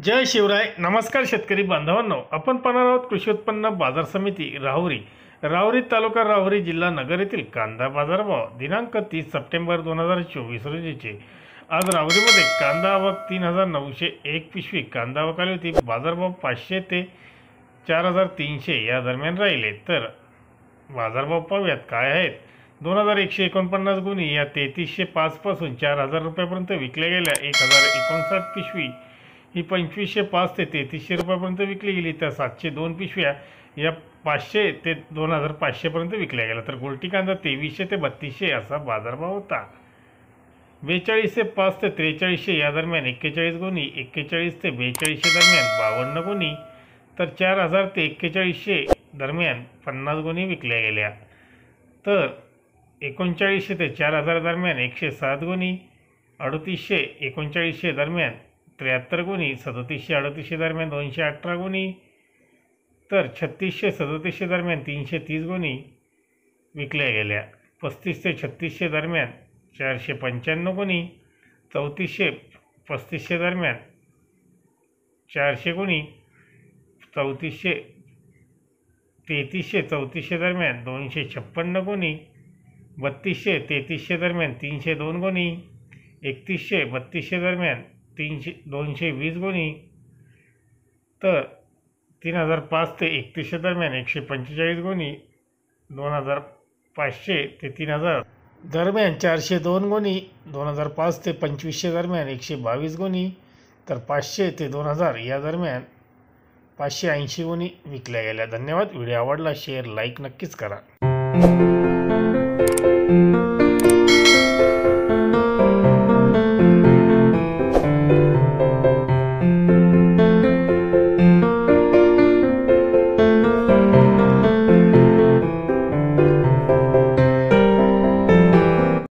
जय शिवराय. नमस्कार शेतकरी बांधवांनो, आपण पाहणार आहोत कृषी उत्पन्न बाजार समिती राहुरी तालुका राहुरी जिल्हा नगर येथील कांदा बाजारभाव दिनांक 30 सप्टेंबर 2024 रोजीचे. आज राहुरीमध्ये कांदा आवक 3901 पिशवी कांदा आवक आली होती. बाजारभाव 500 ते 4300 या दरम्यान राहिले. तर बाजारभाव पाहूयात काय आहेत. 2149 गुणी या 3305 पासून 4000 रुपयापर्यंत विकल्या गेल्या. 1059 पिशवी ही 2505 ते 3300 रुपयापर्यंत विकली गेली. तर 702 पिशव्या या 500 ते 2500 पर्यंत विकल्या गेल्या. तर गोल्टी कांदा 2300 ते 3200 असा बाजारभाव होता. 42 ते 5 ते 4300 या दरम्यान 41 गुणी, 41 ते 4200 दरम्यान 52 गुणी, तर 4000 ते 4100 दरम्यान 50 गुणी विकल्या गेल्या. तर 3900 ते 4000 दरम्यान 107 गुणी, 3800 3900 दरम्यान 73 गुणी, 3700 3800 दरम्यान 218 गुणी, तर 3600 3700 दरम्यान 330 गुणी विकल्या गेल्या. 35 ते 3600 दरम्यान 495 गुणी, 3400 3500 दरम्यान 400 गुणी, 3300 3400 दरम्यान 256 गुणी, 3200 3300 दरम्यान 302 गुणी, 3100 3200 दरम्यान 220 गुणी, तर 3005 ते 3100 दरम्यान 145 गुणी, 2500 ते 3000 दरम्यान 402 गुणी, 2005 ते 2500 दरम्यान 122 गुणी, तर 500 ते 2000 या दरम्यान 580 गुणी विकल्या गेल्या. धन्यवाद. व्हिडिओ आवडला शेअर लाईक नक्कीच करा.